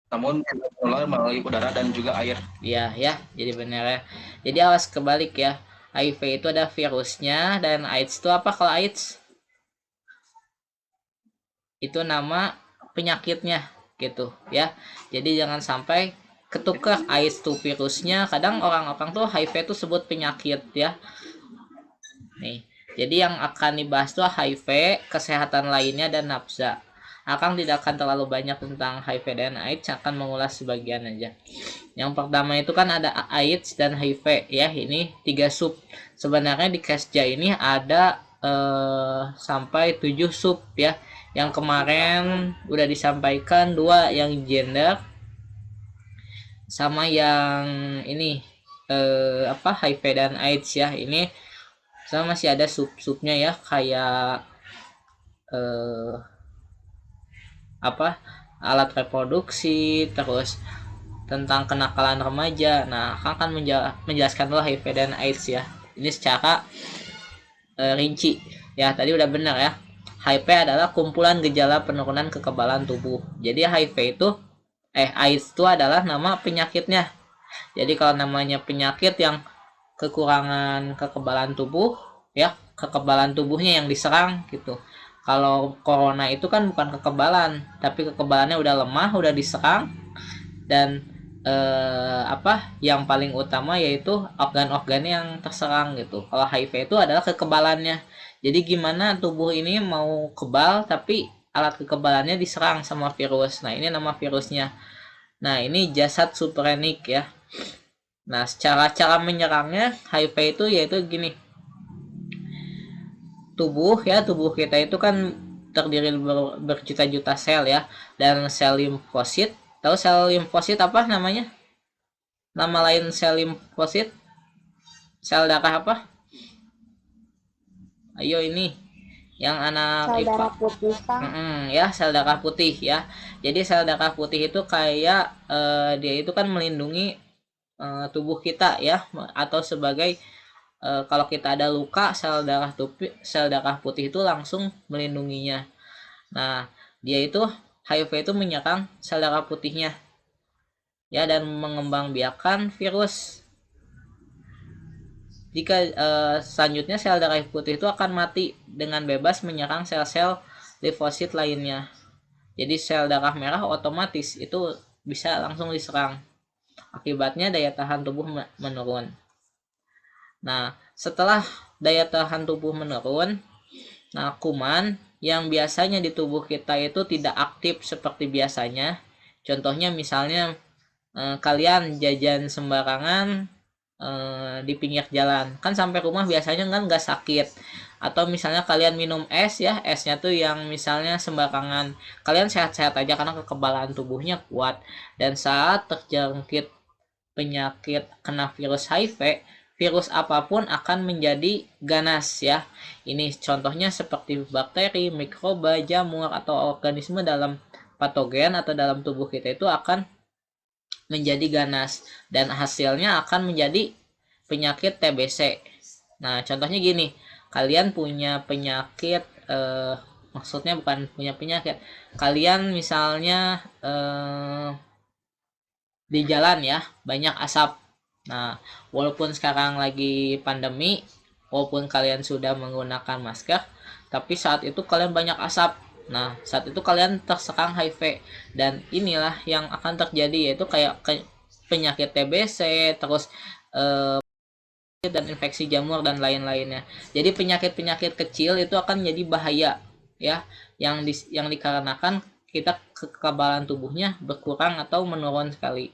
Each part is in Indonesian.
namun tidak menular melalui udara dan juga air. Iya ya, jadi benar ya. Jadi awas kebalik ya. HIV itu ada virusnya dan AIDS itu apa kalau AIDS? Itu nama penyakitnya gitu ya. Jadi jangan sampai ketukar AIDS itu virusnya. Kadang orang-orang tuh HIV itu sebut penyakit ya. Nih, jadi yang akan dibahas tuh HIV, kesehatan lainnya dan nafsa. Akan tidak akan terlalu banyak tentang HIV dan AIDS, akan mengulas sebagian aja. Yang pertama itu kan ada AIDS dan HIV ya, ini tiga sub. Sebenarnya di Kesja ini ada sampai 7 sub ya. Yang kemarin udah disampaikan dua yang gender sama yang ini apa HIV dan AIDS ya. Ini sama masih ada sub-subnya ya kayak eh, apa alat reproduksi terus tentang kenakalan remaja. Nah, akan menjelaskan dulu HIV dan AIDS ya. Ini secara rinci. Ya, tadi udah benar ya. HIV adalah kumpulan gejala penurunan kekebalan tubuh. Jadi HIV itu AIDS itu adalah nama penyakitnya. Jadi kalau namanya penyakit yang kekurangan kekebalan tubuh, ya kekebalan tubuhnya yang diserang gitu. Kalau corona itu kan bukan kekebalan, tapi kekebalannya udah lemah, udah diserang dan apa yang paling utama yaitu organ-organ yang terserang gitu. Kalau HIV itu adalah kekebalannya. Jadi gimana tubuh ini mau kebal tapi alat kekebalannya diserang sama virus. Nah, ini nama virusnya. Nah, ini jasad suprenik ya. Nah, secara cara menyerangnya HIV itu yaitu gini. Tubuh kita itu kan terdiri berjuta-juta sel ya. Dan sel limfosit, tahu sel limfosit apa namanya? Nama lain sel limfosit? Sel darah apa? Ayo ini yang anak Sel IPA. darah putih kan. Ya sel darah putih ya. Jadi sel darah putih itu kayak dia itu kan melindungi tubuh kita ya atau sebagai kalau kita ada luka sel darah putih itu langsung melindunginya. Nah, dia itu HIV itu menyerang sel darah putihnya ya dan mengembangbiakan virus. Jika selanjutnya sel darah putih itu akan mati dengan bebas menyerang sel-sel limfosit lainnya. Jadi sel darah merah otomatis itu bisa langsung diserang. Akibatnya daya tahan tubuh menurun. Nah, setelah daya tahan tubuh menurun, nah kuman yang biasanya di tubuh kita itu tidak aktif seperti biasanya. Contohnya misalnya kalian jajan sembarangan di pinggir jalan kan sampai rumah biasanya kan nggak sakit atau misalnya kalian minum es ya esnya tuh yang misalnya sembarangan kalian sehat-sehat aja karena kekebalan tubuhnya kuat dan saat terjangkit penyakit kena virus HIV virus apapun akan menjadi ganas ya ini contohnya seperti bakteri mikroba jamur atau organisme dalam patogen atau dalam tubuh kita itu akan menjadi ganas dan hasilnya akan menjadi penyakit TBC. Nah, contohnya gini, kalian punya penyakit maksudnya bukan punya penyakit. Kalian misalnya di jalan ya, banyak asap. Nah, walaupun sekarang lagi pandemi, walaupun kalian sudah menggunakan masker, tapi saat itu kalian banyak asap. Nah, saat itu kalian terserang HIV dan inilah yang akan terjadi yaitu kayak penyakit TBC, terus dan infeksi jamur dan lain-lainnya. Jadi penyakit-penyakit kecil itu akan jadi bahaya ya yang dikarenakan kita kekebalan tubuhnya berkurang atau menurun sekali.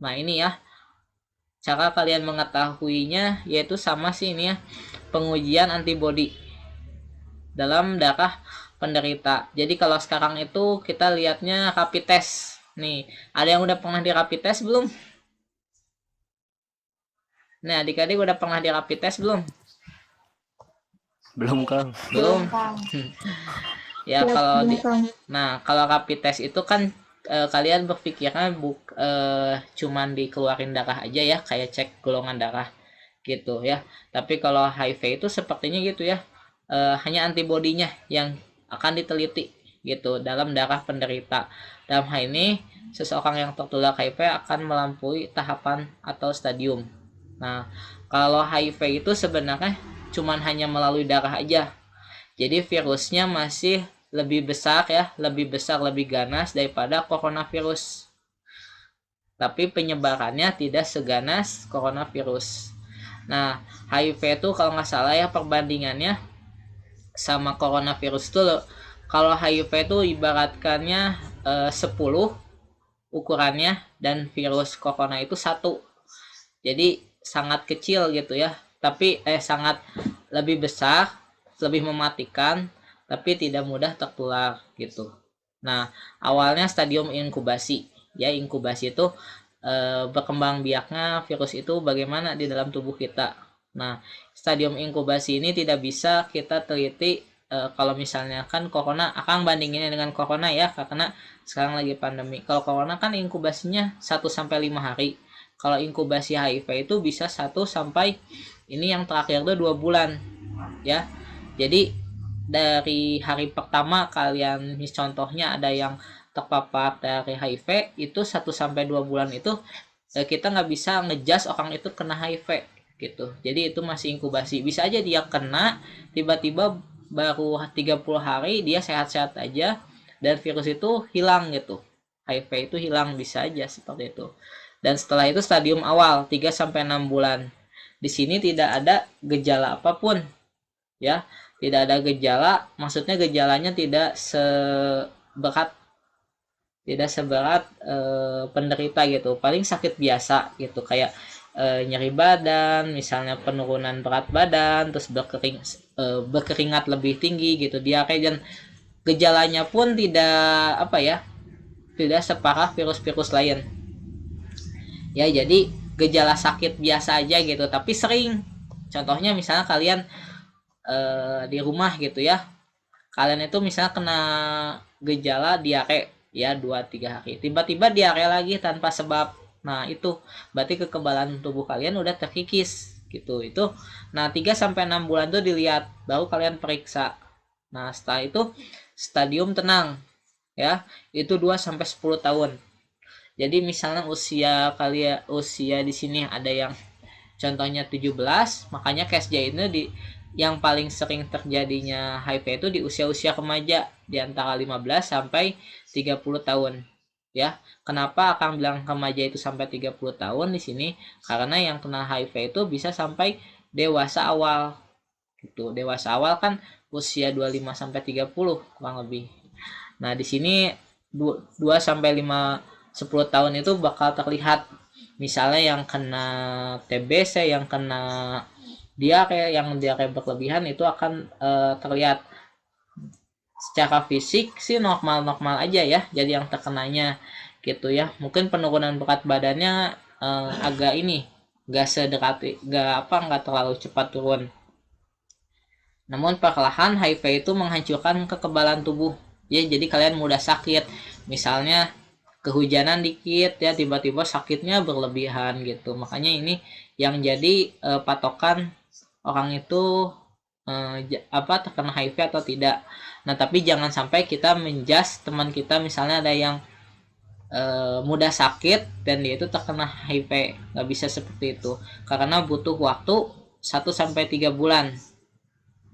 Nah, ini ya cara kalian mengetahuinya yaitu sama sih ini ya pengujian antibodi dalam darah penderita. Jadi kalau sekarang itu kita lihatnya rapid test. Nih, ada yang udah pernah di rapid test belum? Nah, adik-adik udah pernah di rapid test belum? Belum, Kang. Belum. Belum, Kang. Ya Belum, kalau belum, di Kang. Nah, kalau rapid test itu kan kalian berpikirnya cuman dikeluarin darah aja ya, kayak cek golongan darah gitu ya. Tapi kalau HIV itu sepertinya gitu ya. Hanya antibodinya yang akan diteliti. gitu dalam darah penderita. Dalam hal ini, seseorang yang tertular HIV akan melampaui tahapan atau stadium. Nah, kalau HIV itu sebenarnya cuman hanya melalui darah aja. Jadi virusnya masih lebih besar ya, lebih besar, lebih ganas daripada coronavirus. Tapi penyebarannya tidak seganas coronavirus. Nah, HIV itu kalau nggak salah ya perbandingannya sama coronavirus itu, kalau HIV itu ibaratkannya 10 ukurannya dan virus corona itu 1. Jadi sangat kecil gitu ya. Tapi sangat lebih besar, lebih mematikan, tapi tidak mudah tertular gitu. Nah, awalnya stadium inkubasi. Ya, inkubasi itu berkembang biaknya virus itu bagaimana di dalam tubuh kita. Nah, stadium inkubasi ini tidak bisa kita teliti kalau misalnya kan corona, akan bandinginnya dengan corona ya, karena sekarang lagi pandemi. Kalau corona kan inkubasinya 1 sampai 5 hari. Kalau inkubasi HIV itu bisa 1 sampai ini yang terakhir itu 2 bulan ya. Jadi dari hari pertama kalian contohnya ada yang terpapar dari HIV itu 1 sampai 2 bulan itu kita nggak bisa ngejudge orang itu kena HIV gitu. Jadi itu masih inkubasi. Bisa aja dia kena tiba-tiba baru 30 hari dia sehat-sehat aja dan virus itu hilang gitu. HIV itu hilang, bisa aja seperti itu. Dan setelah itu stadium awal 3 sampai 6 bulan. Di sini tidak ada gejala apapun ya. Tidak ada gejala, maksudnya gejalanya tidak seberat penderita gitu, paling sakit biasa gitu, kayak nyeri badan, misalnya penurunan berat badan, terus berkeringat lebih tinggi gitu, diare, dan gejalanya pun tidak tidak separah virus-virus lain ya. Jadi gejala sakit biasa aja gitu, tapi sering, contohnya misalnya kalian di rumah gitu ya, kalian itu misalnya kena gejala diare ya 2-3 hari, tiba-tiba diare lagi tanpa sebab. Nah, itu berarti kekebalan tubuh kalian udah terkikis gitu. Nah, 3 sampai 6 bulan tuh dilihat, baru kalian periksa. Nah, setelah itu stadium tenang ya, itu 2 sampai 10 tahun. Jadi misalnya usia di sini ada yang contohnya 17, makanya KSJ ini yang paling sering terjadinya HIV itu di usia-usia remaja di antara 15 sampai 30 tahun. Ya, kenapa akan bilang remaja itu sampai 30 tahun di sini? Karena yang kena HIV itu bisa sampai dewasa awal. Gitu. Dewasa awal kan usia 25 sampai 30 kurang lebih. Nah, di sini 2 sampai 10 tahun itu bakal terlihat, misalnya yang kena TBC, yang kena yang diare berlebihan itu akan terlihat. Secara fisik sih normal-normal aja ya, jadi yang terkenanya gitu ya. Mungkin penurunan berat badannya agak ini nggak terlalu cepat turun. Namun perlahan HIV itu menghancurkan kekebalan tubuh ya, jadi kalian mudah sakit. Misalnya kehujanan dikit ya, tiba-tiba sakitnya berlebihan gitu. Makanya ini yang jadi patokan orang itu terkena HIV atau tidak. Nah, tapi jangan sampai kita menjudge teman kita, misalnya ada yang mudah sakit dan dia itu terkena HIV. Nggak bisa seperti itu, karena butuh waktu 1 sampai 3 bulan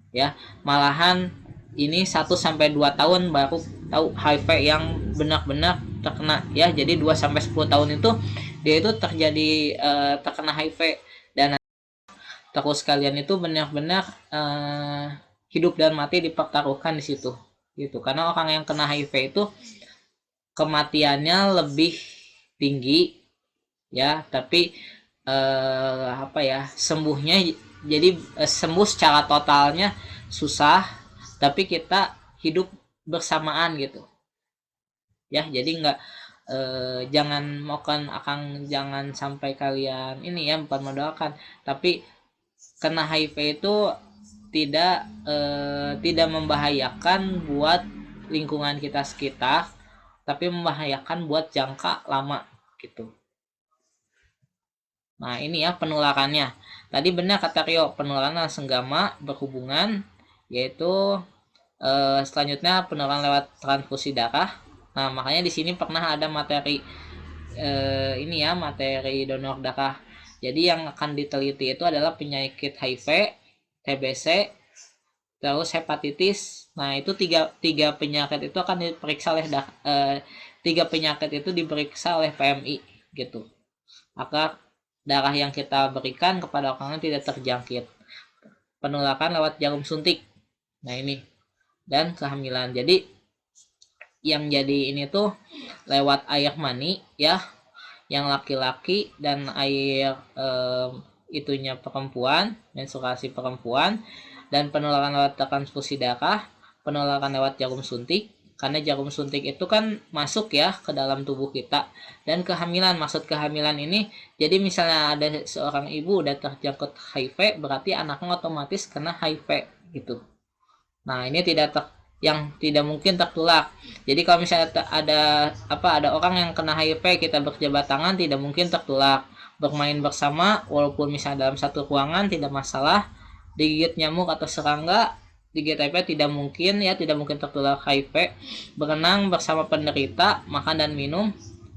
ya. Malahan ini 1 sampai 2 tahun baru tahu HIV yang benar-benar terkena ya. Jadi 2 sampai 10 tahun itu dia itu terjadi terkena HIV, dan terus kalian itu benar-benar hidup dan mati dipertaruhkan di situ gitu. Karena orang yang kena HIV itu kematiannya lebih tinggi ya, tapi sembuhnya, jadi sembuh secara totalnya susah, tapi kita hidup bersamaan gitu ya. Jadi jangan sampai kalian ini ya, bukan mendoakan, tapi kena HIV itu tidak membahayakan buat lingkungan kita sekitar, tapi membahayakan buat jangka lama gitu. Nah, ini ya penularannya. Tadi benar kata Rio, penularan senggama berhubungan, yaitu Selanjutnya penularan lewat transfusi darah. Nah, makanya di sini pernah ada materi ini ya, materi donor darah. Jadi yang akan diteliti itu adalah penyakit HIV, TBC, terus hepatitis. Nah, itu tiga penyakit itu akan diperiksa oleh tiga penyakit itu diperiksa oleh PMI gitu. Agar darah yang kita berikan kepada orang lain tidak terjangkit. Penularan lewat jarum suntik. Nah, ini dan kehamilan. Jadi yang jadi ini tuh lewat air mani ya, yang laki-laki, dan air itunya perempuan, menstruasi perempuan, dan penularan lewat transfusi darah, penularan lewat jarum suntik, karena jarum suntik itu kan masuk ya ke dalam tubuh kita, dan kehamilan. Maksud kehamilan ini, jadi misalnya ada seorang ibu udah terjangkit HIV, berarti anaknya otomatis kena HIV gitu. Nah, ini yang tidak mungkin tertular. Jadi kalau misalnya ada orang yang kena HIV, kita berjabat tangan, tidak mungkin tertular. Bermain bersama walaupun misalnya dalam satu ruangan tidak masalah. Digigit nyamuk atau serangga, digigit HIV tidak mungkin ya, tidak mungkin tertular HIV. Berenang bersama penderita, makan dan minum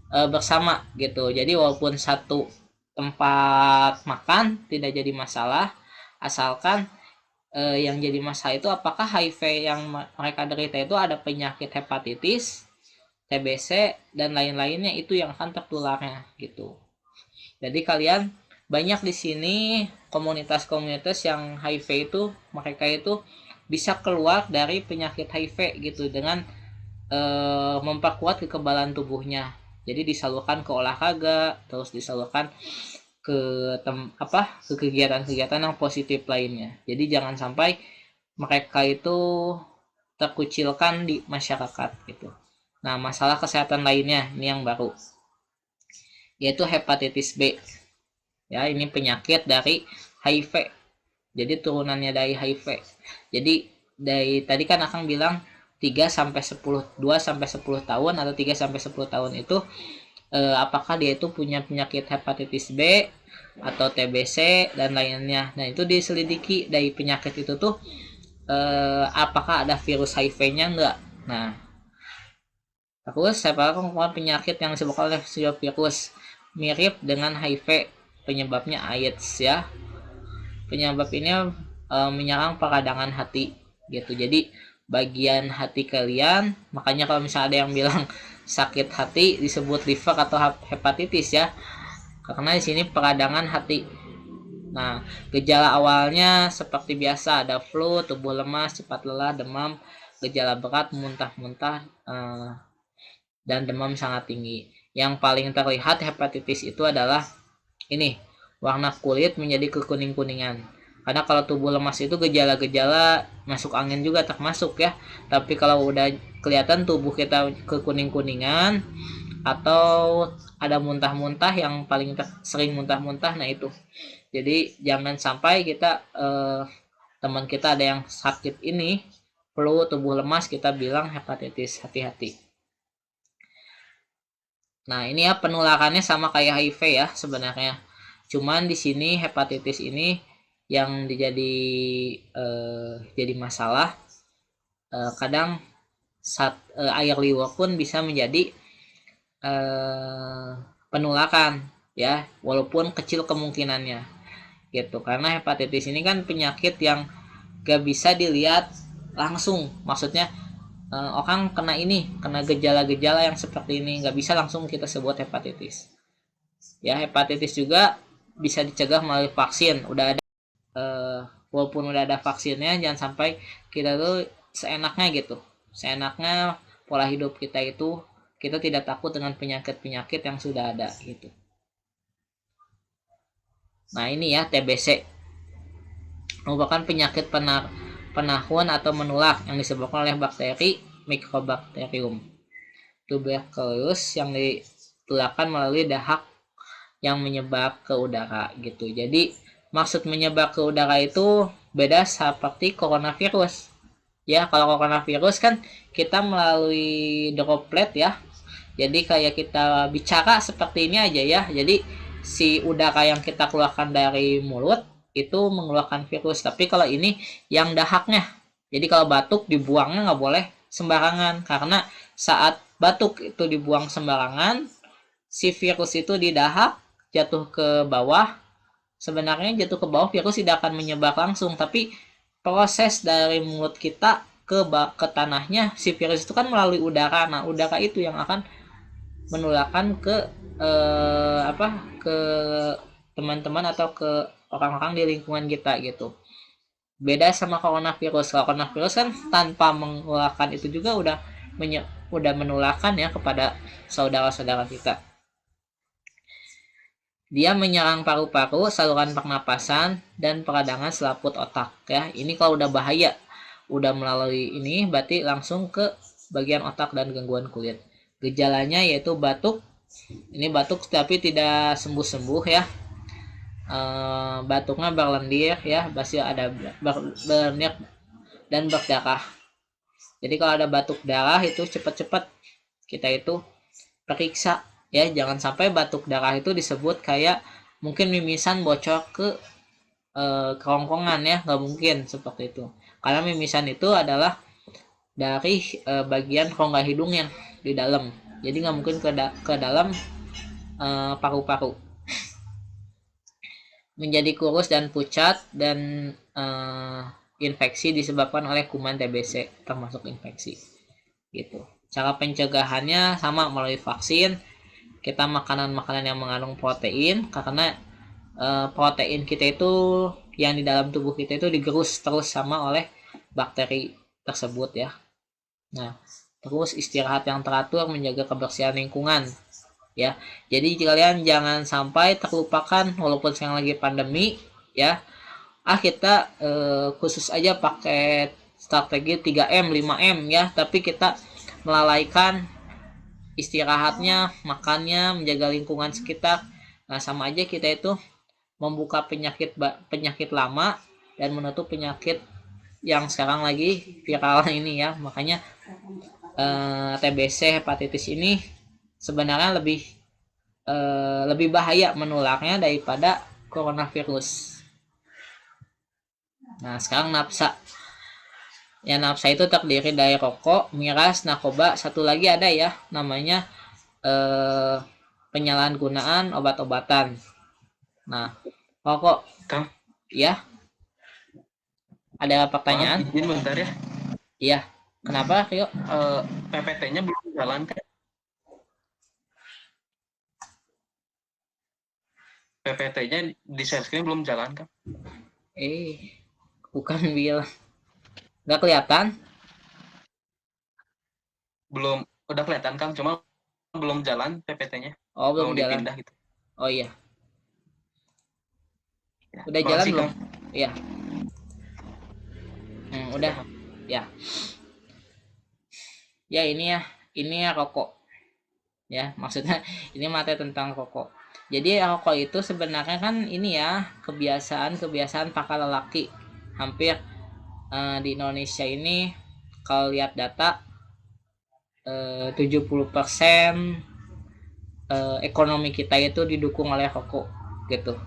bersama gitu. Jadi walaupun satu tempat makan tidak jadi masalah, asalkan yang jadi masalah itu apakah HIV yang mereka derita itu ada penyakit hepatitis, TBC, dan lain-lainnya, itu yang akan tertularnya gitu. Jadi kalian banyak di sini komunitas-komunitas yang HIV itu mereka itu bisa keluar dari penyakit HIV gitu dengan memperkuat kekebalan tubuhnya. Jadi disalurkan ke olahraga, terus disalurkan ke kegiatan-kegiatan yang positif lainnya. Jadi jangan sampai mereka itu terkucilkan di masyarakat gitu. Nah, masalah kesehatan lainnya ini yang baru, yaitu hepatitis B. Ya, ini penyakit dari HIV. Jadi turunannya dari HIV. Jadi dari tadi kan Akang bilang 2 sampai 10 tahun atau 3 sampai 10 tahun itu apakah dia itu punya penyakit hepatitis B atau TBC dan lainnya. Nah, itu diselidiki dari penyakit itu tuh apakah ada virus HIV-nya enggak. Nah, terus saya penyakit yang disebabkan oleh virus mirip dengan HIV, penyebabnya AIDS ya. Penyebab ini menyerang peradangan hati gitu. Jadi bagian hati kalian, makanya kalau misalnya ada yang bilang sakit hati disebut liver atau hepatitis ya, karena di sini peradangan hati. Nah, gejala awalnya seperti biasa, ada flu, tubuh lemas, cepat lelah, demam, gejala berat, muntah-muntah, dan demam sangat tinggi. Yang paling terlihat hepatitis itu adalah ini, warna kulit menjadi kekuning-kuningan. Karena kalau tubuh lemas itu gejala-gejala masuk angin juga termasuk ya. Tapi kalau udah kelihatan tubuh kita kekuning-kuningan atau ada muntah-muntah, yang paling sering muntah-muntah, nah itu. Jadi jangan sampai kita teman kita ada yang sakit ini, flu, tubuh lemas, kita bilang hepatitis, hati-hati. Nah, ini ya penularannya sama kayak HIV ya sebenarnya. Cuman di sini hepatitis ini yang jadi masalah, kadang air liur pun bisa menjadi penularan ya, walaupun kecil kemungkinannya gitu. Karena hepatitis ini kan penyakit yang gak bisa dilihat langsung, maksudnya orang kena gejala-gejala yang seperti ini gak bisa langsung kita sebut hepatitis ya. Hepatitis juga bisa dicegah melalui vaksin. Walaupun udah ada vaksinnya, jangan sampai kita tuh seenaknya gitu, seenaknya pola hidup kita itu kita tidak takut dengan penyakit-penyakit yang sudah ada gitu. Nah, ini ya TBC merupakan penyakit penahun atau menular yang disebabkan oleh bakteri Mycobacterium tuberculosis yang ditularkan melalui dahak yang menyebar ke udara gitu. Jadi maksud menyebar ke udara itu beda seperti coronavirus. Ya, kalau coronavirus kan kita melalui droplet ya. Jadi kayak kita bicara seperti ini aja ya. Jadi si udara yang kita keluarkan dari mulut itu mengeluarkan virus. Tapi kalau ini yang dahaknya Jadi kalau batuk dibuangnya nggak boleh sembarangan, karena saat batuk itu dibuang sembarangan, si virus itu didahak jatuh ke bawah. Sebenarnya jatuh ke bawah virus tidak akan menyebar langsung, tapi proses dari mulut kita ke tanahnya, si virus itu kan melalui udara. Nah, udara itu yang akan menularkan ke ke teman-teman atau ke orang-orang di lingkungan kita gitu. Beda sama coronavirus. Kalau coronavirus kan tanpa mengeluarkan itu juga udah menularkan ya kepada saudara-saudara kita. Dia menyerang paru-paru, saluran pernapasan, dan peradangan selaput otak ya. Ini kalau udah bahaya, udah melalui ini berarti langsung ke bagian otak dan gangguan kulit. Gejalanya yaitu batuk. Ini batuk tapi tidak sembuh-sembuh ya. Batuknya berlendir ya, masih ada berlendir dan berdarah. Jadi kalau ada batuk darah itu cepat-cepat kita itu periksa ya, jangan sampai batuk darah itu disebut kayak mungkin mimisan bocor ke kerongkongan ya, nggak mungkin seperti itu, karena mimisan itu adalah dari bagian rongga hidung yang di dalam, jadi nggak mungkin ke dalam paru-paru. Menjadi kurus dan pucat dan infeksi disebabkan oleh kuman TBC termasuk infeksi gitu. Cara pencegahannya sama melalui vaksin, kita makanan-makanan yang mengandung protein, karena protein kita itu yang di dalam tubuh kita itu digerus terus sama oleh bakteri tersebut ya. Nah, terus istirahat yang teratur, menjaga kebersihan lingkungan ya. Jadi kalian jangan sampai terlupakan walaupun sekarang lagi pandemi ya. Kita khusus aja pakai strategi 3M, 5M ya, tapi kita melalaikan istirahatnya, makannya, menjaga lingkungan sekitar. Nah, sama aja kita itu membuka penyakit lama dan menutup penyakit yang sekarang lagi viral ini ya. Makanya TBC, hepatitis ini sebenarnya lebih bahaya menularnya daripada coronavirus. Nah, sekarang nafsa. Ya, nafsa itu terdiri dari rokok, miras, narkoba, satu lagi ada ya namanya penyalahgunaan obat-obatan. Nah, rokok Kang, ya, ada pertanyaan? izin bentar ya. Iya, kenapa Rio? PPT-nya belum jalan kan? PPT-nya di share screen belum jalan kan? Bukan Bill, nggak kelihatan? Belum, udah kelihatan Kang, cuma belum jalan PPT-nya. Oh, belum mau jalan. Dipindah gitu. Oh iya. Ya, Udah jalan belum? Kang. Iya. Udah. Ya. Ya ini ya rokok. Ya, maksudnya ini materi tentang rokok. Jadi rokok itu sebenarnya kan ini ya kebiasaan para lelaki. Hampir di Indonesia ini kalau lihat data 70% ekonomi kita itu didukung oleh rokok gitu.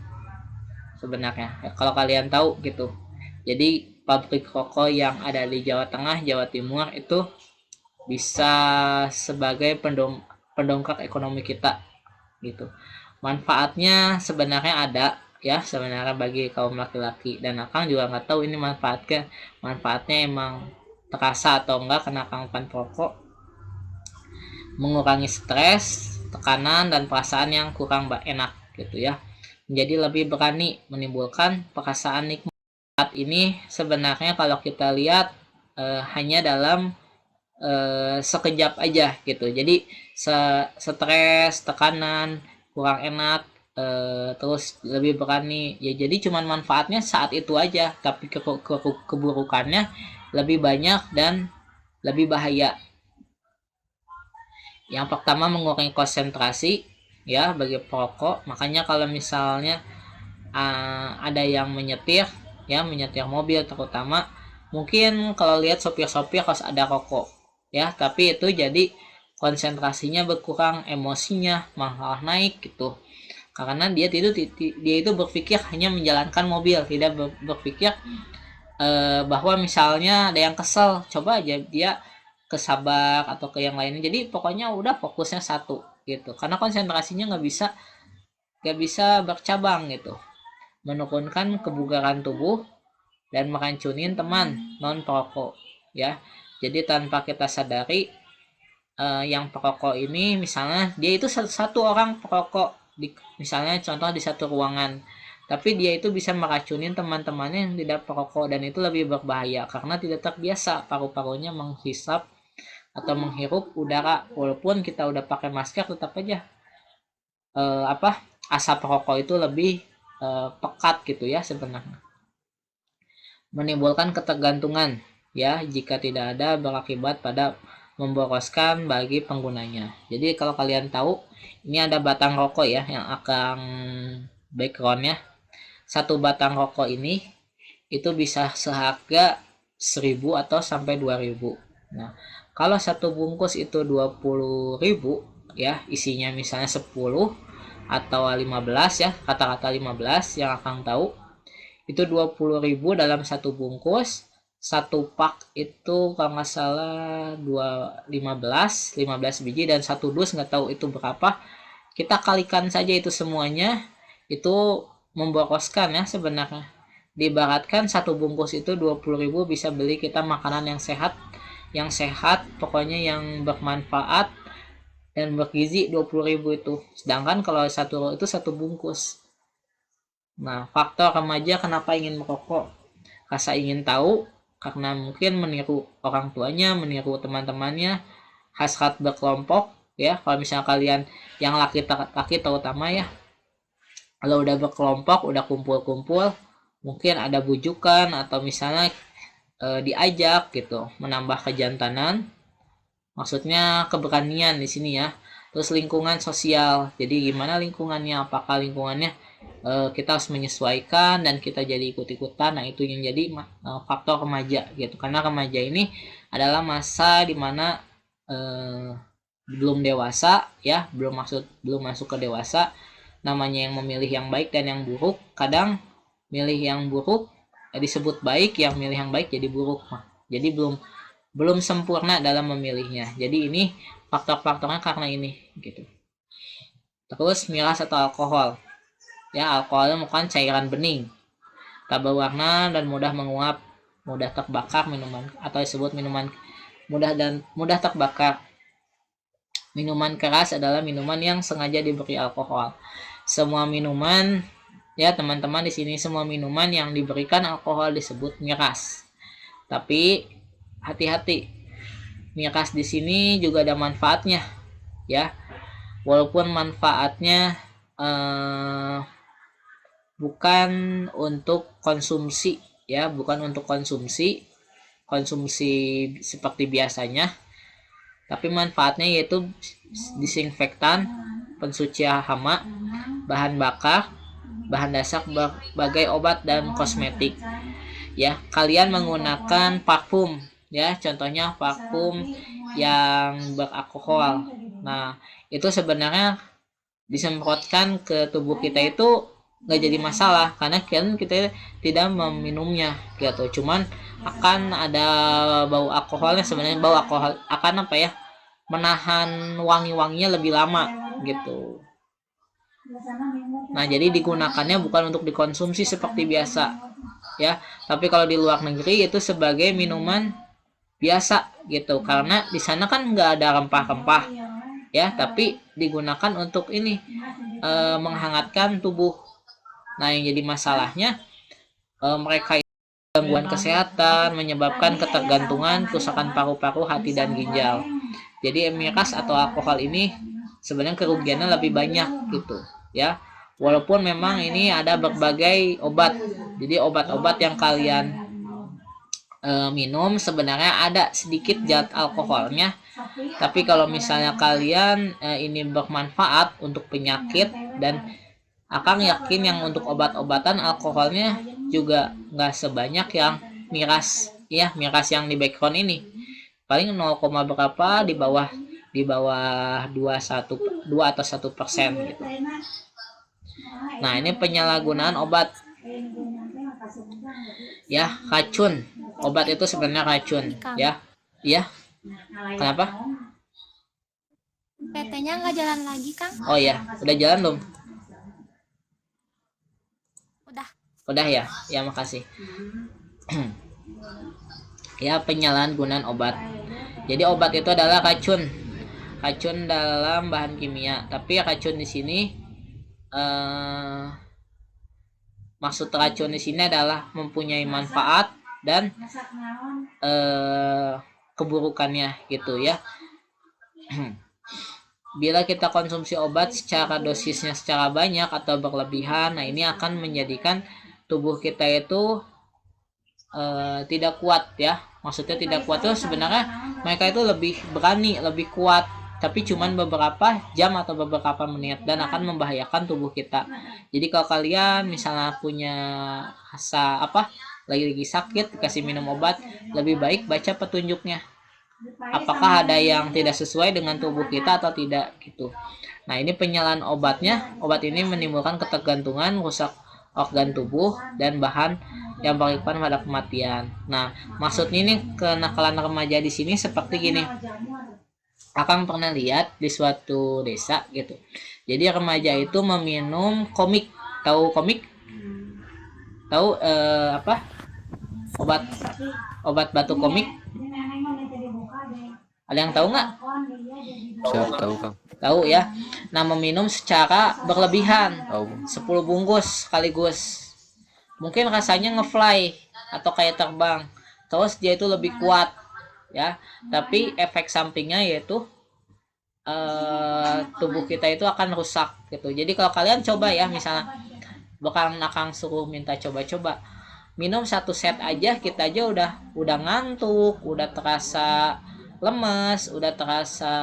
Sebenarnya kalau kalian tahu gitu. Jadi pabrik rokok yang ada di Jawa Tengah, Jawa Timur itu bisa sebagai pendongkrak ekonomi kita gitu. Manfaatnya sebenarnya ada ya, sebenarnya bagi kaum laki-laki, dan Akang juga nggak tahu ini manfaatnya emang terasa atau enggak, karena Akang pan rokok. Mengurangi stres, tekanan, dan perasaan yang kurang enak gitu ya. Menjadi lebih berani, menimbulkan perasaan nikmat. Ini sebenarnya kalau kita lihat hanya dalam sekejap aja gitu. Jadi stres, tekanan, kurang enak, terus lebih berani ya, jadi cuman manfaatnya saat itu aja, tapi keburukannya lebih banyak dan lebih bahaya. Yang pertama, mengurangi konsentrasi ya bagi perokok. Makanya kalau misalnya ada yang menyetir mobil terutama, mungkin kalau lihat sopir-sopir harus ada rokok ya, tapi itu jadi konsentrasinya berkurang, emosinya malah naik gitu, karena dia itu berpikir hanya menjalankan mobil, tidak berpikir bahwa misalnya ada yang kesel, coba aja dia ke sabak atau ke yang lainnya. Jadi pokoknya udah fokusnya satu gitu. Karena konsentrasinya nggak bisa bercabang gitu. Menurunkan kebugaran tubuh dan meracunin teman non perokok ya. Jadi tanpa kita sadari yang perokok ini misalnya dia itu satu orang perokok misalnya contoh di satu ruangan, tapi dia itu bisa meracunin teman-temannya yang tidak perokok, dan itu lebih berbahaya karena tidak terbiasa paru-parunya menghisap atau menghirup udara. Walaupun kita udah pakai masker, tetap aja asap rokok itu lebih pekat gitu ya sebenarnya. Menimbulkan ketergantungan ya, jika tidak ada berakibat pada memboroskan bagi penggunanya. Jadi kalau kalian tahu, ini ada batang rokok ya yang akan backgroundnya. Satu batang rokok ini itu bisa seharga 1.000 atau sampai 2.000. Nah, kalau satu bungkus itu 20.000 ya, isinya misalnya 10 atau 15 ya, kata-kata 15 yang akan tahu, itu 20.000 dalam satu bungkus. Satu pak itu kalau nggak salah 15 biji, dan satu dus nggak tahu itu berapa. Kita kalikan saja itu semuanya, itu memboroskan ya sebenarnya. Diibaratkan satu bungkus itu 20.000 bisa beli kita makanan yang sehat pokoknya yang bermanfaat dan bergizi 20.000 itu. Sedangkan kalau satu bungkus. Nah, faktor remaja kenapa ingin merokok? Rasa ingin tahu, karena mungkin meniru orang tuanya, meniru teman-temannya, hasrat berkelompok ya. Kalau misalnya kalian yang laki-laki terutama ya, kalau udah berkelompok, udah kumpul-kumpul, mungkin ada bujukan atau misalnya diajak gitu, menambah kejantanan. Maksudnya keberanian di sini ya. Terus lingkungan sosial. Jadi gimana lingkungannya? Apakah lingkungannya kita harus menyesuaikan dan kita jadi ikut-ikutan? Nah, itu yang jadi faktor remaja gitu. Karena remaja ini adalah masa dimana belum dewasa ya, belum masuk ke dewasa. Namanya yang memilih yang baik dan yang buruk. Kadang milih yang buruk disebut baik, yang milih yang baik jadi buruk. Jadi belum sempurna dalam memilihnya. Jadi ini faktor-faktornya karena ini gitu. Terus miras atau alkohol. Ya, alkohol merupakan cairan bening, tak berwarna dan mudah menguap, mudah terbakar minuman, atau disebut minuman mudah terbakar. Minuman keras adalah minuman yang sengaja diberi alkohol. Semua minuman ya teman-teman di sini, semua minuman yang diberikan alkohol disebut miras. Tapi hati-hati, miras di sini juga ada manfaatnya ya, walaupun manfaatnya bukan untuk konsumsi ya, bukan untuk konsumsi seperti biasanya, tapi manfaatnya yaitu disinfektan, pensuci hama, bahan bakar, bahan dasar berbagai obat dan kosmetik ya. Kalian menggunakan parfum ya, contohnya parfum yang beralkohol. Nah, itu sebenarnya disemprotkan ke tubuh kita itu nggak jadi masalah karena kan kita tidak meminumnya gitu. Cuman akan ada bau alkoholnya. Sebenarnya bau alkohol akan menahan wangi-wanginya lebih lama gitu. Nah, jadi digunakannya bukan untuk dikonsumsi seperti biasa ya, tapi kalau di luar negeri itu sebagai minuman biasa gitu, karena di sana kan nggak ada rempah-rempah ya, tapi digunakan untuk ini menghangatkan tubuh. Nah, yang jadi masalahnya mereka itu gangguan kesehatan, menyebabkan ketergantungan, kerusakan paru-paru, hati dan ginjal. Jadi miras atau alkohol ini sebenarnya kerugiannya lebih banyak gitu ya. Walaupun memang ini ada berbagai obat. Jadi obat-obat yang kalian minum sebenarnya ada sedikit zat alkoholnya. Tapi kalau misalnya kalian ini bermanfaat untuk penyakit, dan akan yakin yang untuk obat-obatan alkoholnya juga nggak sebanyak yang miras ya, miras yang di background ini paling 0, berapa di bawah 2 atau 1% gitu. Nah, ini penyalahgunaan obat. Ya, racun. Obat itu sebenarnya racun, ya. Iya. Kenapa? PT-nya nggak jalan lagi, Kang? Oh ya, udah jalan belum? Udah. Udah ya? Ya, makasih. Ya, penyalahgunaan obat. Jadi obat itu adalah racun. Racun dalam bahan kimia. Tapi racun di sini maksud racun di sini adalah mempunyai manfaat dan keburukannya gitu ya. Bila kita konsumsi obat secara dosisnya secara banyak atau berlebihan, nah ini akan menjadikan tubuh kita itu tidak kuat ya. Maksudnya tidak kuat itu sebenarnya mereka itu lebih berani, lebih kuat, tapi cuman beberapa jam atau beberapa menit dan akan membahayakan tubuh kita. Jadi kalau kalian misalnya punya rasa lagi sakit dikasih minum obat, lebih baik baca petunjuknya. Apakah ada yang tidak sesuai dengan tubuh kita atau tidak gitu. Nah, ini penyalahan obatnya. Obat ini menimbulkan ketergantungan, rusak organ tubuh dan bahan yang berikan pada kematian. Nah, maksudnya ini kenakalan remaja di sini seperti gini. Akang pernah lihat di suatu desa gitu. Jadi remaja itu meminum komik. Tahu komik? Tahu obat batu komik? Ada yang tahu nggak? Tahu Kang. Tahu ya. Nah, meminum secara berlebihan. Tahu. 10 bungkus sekaligus. Mungkin rasanya ngefly atau kayak terbang. Terus dia itu lebih kuat ya. Tapi efek sampingnya yaitu tubuh kita itu akan rusak gitu. Jadi kalau kalian coba ya, misalnya bakal nakang suruh minta coba-coba minum 1 set aja, kita aja udah ngantuk, udah terasa lemes, udah terasa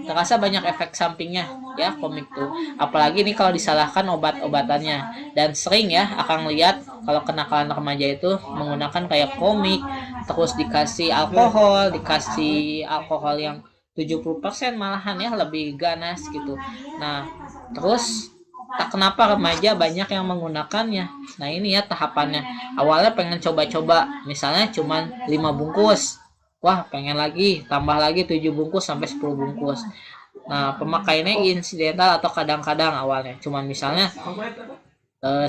terasa banyak efek sampingnya ya komik tuh. Apalagi nih kalau disalahkan obat-obatannya. Dan sering ya akan lihat kalau kenakalan remaja itu menggunakan kayak komik, terus dikasih alkohol yang 70% malahan ya, lebih ganas gitu. Nah, terus tak kenapa remaja banyak yang menggunakannya. Nah, ini ya tahapannya. Awalnya pengen coba-coba, misalnya cuman 5 bungkus. Wah, pengen lagi, tambah lagi 7 bungkus sampai 10 bungkus. Nah, pemakaiannya insidental atau kadang-kadang awalnya. Cuman misalnya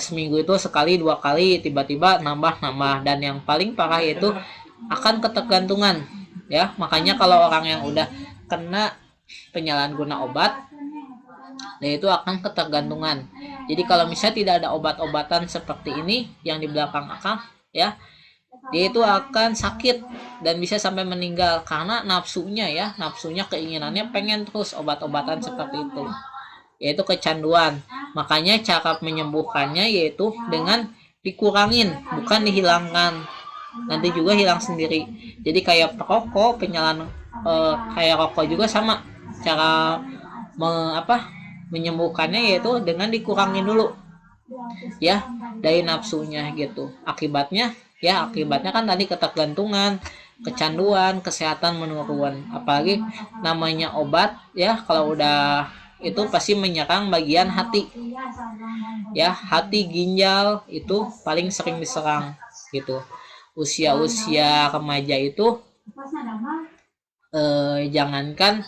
seminggu itu sekali 2 kali, tiba-tiba nambah. Dan yang paling parah itu akan ketergantungan. Ya, makanya kalau orang yang udah kena penyalahguna obat, nah itu akan ketergantungan. Jadi kalau misalnya tidak ada obat-obatan seperti ini yang di belakang akang ya, dia itu akan sakit dan bisa sampai meninggal karena nafsunya keinginannya pengen terus obat-obatan seperti itu, yaitu kecanduan. Makanya cara menyembuhkannya yaitu dengan dikurangin, bukan dihilangkan. Nanti juga hilang sendiri. Jadi kayak perokok, penyalahan kayak rokok juga sama cara menyembuhkannya yaitu dengan dikurangin dulu ya dari nafsunya gitu. Akibatnya kan tadi ketergantungan, kecanduan, kesehatan menurun. Apalagi namanya obat ya, kalau udah itu pasti menyerang bagian hati ya, hati, ginjal itu paling sering diserang gitu. Usia remaja itu jangankan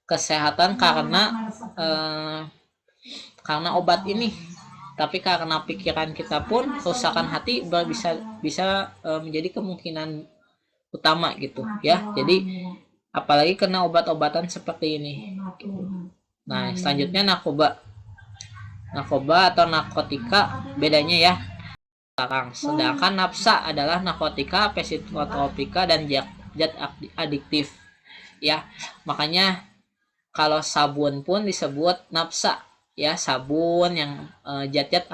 kesehatan karena obat ini, tapi karena pikiran kita pun kerusakan hati bisa menjadi kemungkinan utama gitu ya. Jadi apalagi kena obat-obatan seperti ini gitu. Nah, selanjutnya narkoba atau narkotika, bedanya ya sekarang. Sedangkan nafsa adalah narkotika, psikotropika, dan zat adiktif ya. Makanya kalau sabun pun disebut nafsa ya, sabun yang zat-zat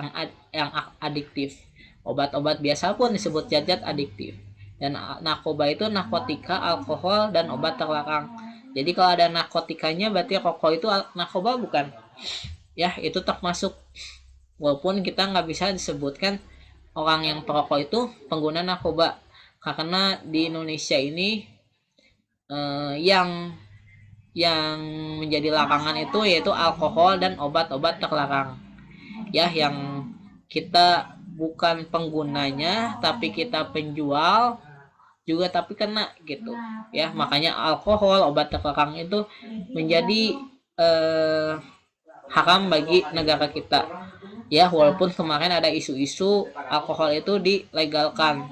yang adiktif. Obat-obat biasa pun disebut zat-zat adiktif. Dan narkoba itu narkotika, alkohol, dan obat terlarang. Jadi kalau ada narkotikanya berarti rokok itu narkoba bukan? Ya, itu termasuk. Walaupun kita nggak bisa disebutkan orang yang perokok itu pengguna narkoba, karena di Indonesia ini yang menjadi larangan itu yaitu alkohol dan obat-obat terlarang ya, yang kita bukan penggunanya tapi kita penjual juga tapi kena gitu ya. Makanya alkohol, obat terlarang itu menjadi haram bagi negara kita ya, walaupun kemarin ada isu-isu alkohol itu dilegalkan.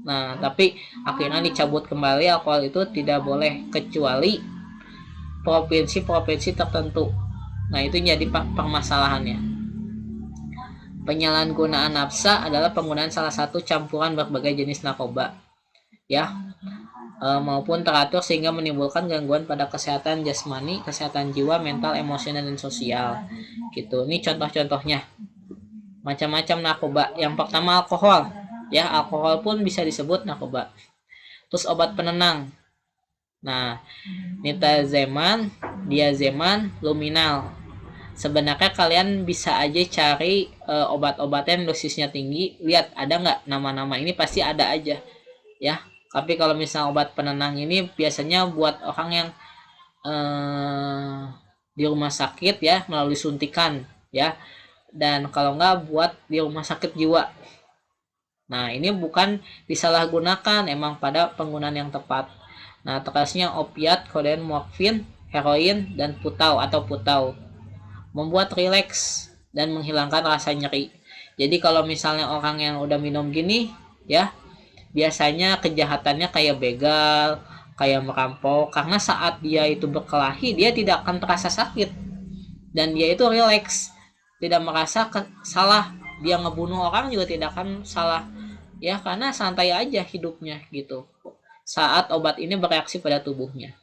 Nah, tapi akhirnya dicabut kembali, alkohol itu tidak boleh kecuali provinsi-provinsi tertentu. Nah, itu jadi permasalahannya. Penyalahgunaan nafsa adalah penggunaan salah satu campuran berbagai jenis narkoba ya, maupun teratur sehingga menimbulkan gangguan pada kesehatan jasmani, kesehatan jiwa, mental, emosional, dan sosial gitu. Ini contoh-contohnya macam-macam narkoba. Yang pertama alkohol ya, alkohol pun bisa disebut narkoba. Terus obat penenang, nah nitazeman, diazeman, luminal. Sebenarnya kalian bisa aja cari obat-obatan dosisnya tinggi, lihat ada nggak nama-nama ini, pasti ada aja ya. Tapi kalau misalnya obat penenang ini biasanya buat orang yang di rumah sakit ya, melalui suntikan ya, dan kalau nggak buat di rumah sakit jiwa. Nah, ini bukan disalahgunakan, emang pada penggunaan yang tepat. Nah, tegasnya opiat, kodein, morfin, heroin, dan putau atau putau membuat rileks dan menghilangkan rasa nyeri. Jadi kalau misalnya orang yang udah minum gini ya, biasanya kejahatannya kayak begal, kayak merampok, karena saat dia itu berkelahi dia tidak akan terasa sakit dan dia itu rileks, tidak merasa salah. Dia ngebunuh orang juga tidak akan salah ya, karena santai aja hidupnya gitu saat obat ini bereaksi pada tubuhnya.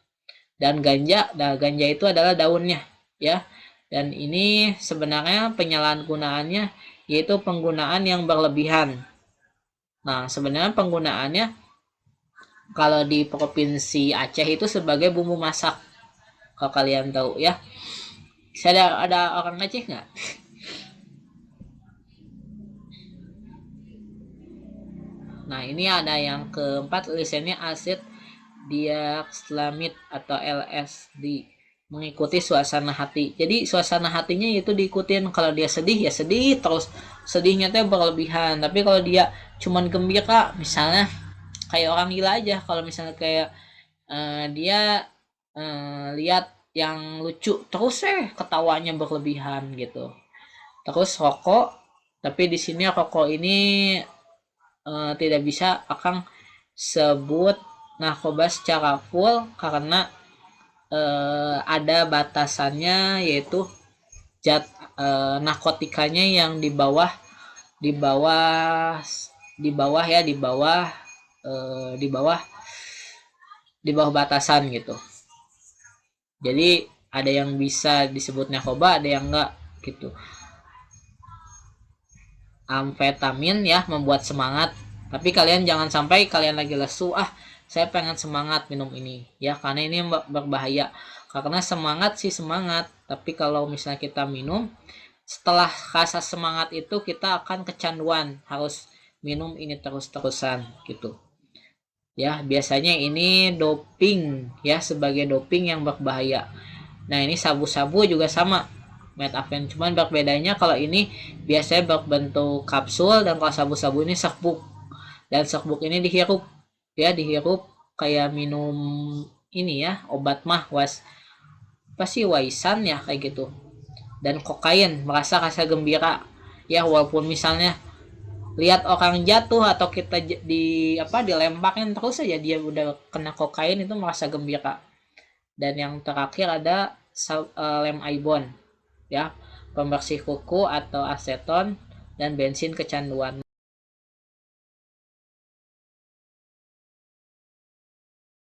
Dan ganja, nah ganja itu adalah daunnya ya, dan ini sebenarnya penyalahgunaannya yaitu penggunaan yang berlebihan. Nah, sebenarnya penggunaannya kalau di Provinsi Aceh itu sebagai bumbu masak, kalau kalian tahu ya. Saya ada orang Aceh nggak? Nah, ini ada yang keempat, lisennya asid diakslamid atau LSD, mengikuti suasana hati. Jadi suasana hatinya itu diikutin. Kalau dia sedih ya sedih terus, sedihnya tuh berlebihan. Tapi kalau dia cuman gembira, misalnya kayak orang gila aja, kalau misalnya kayak dia lihat yang lucu terus ketawanya berlebihan gitu. Terus rokok, tapi di sini rokok ini tidak bisa akan sebut narkoba secara full karena ada batasannya, yaitu narkotikanya yang di bawah batasan gitu. Jadi ada yang bisa disebut narkoba, ada yang enggak gitu. Amfetamin ya, membuat semangat, tapi kalian jangan sampai kalian lagi lesu, saya pengen semangat minum ini ya, karena ini berbahaya. Karena semangat sih semangat, tapi kalau misalnya kita minum, setelah rasa semangat itu kita akan kecanduan, harus minum ini terus-terusan gitu ya. Biasanya ini doping ya, sebagai doping yang berbahaya. Nah, ini sabu-sabu juga sama, metafin, cuman berbedanya kalau ini biasanya berbentuk kapsul, dan kalau sabu-sabu ini serbuk, dan serbuk ini dihirup ya, dihirup kayak minum ini ya, obat mah pasti waisan ya kayak gitu. Dan kokain, merasa rasa gembira ya, walaupun misalnya lihat orang jatuh atau kita dilemparin terus aja dia udah kena kokain, itu merasa gembira. Dan yang terakhir ada lem ibon ya, pembersih kuku atau aseton, dan bensin kecanduan.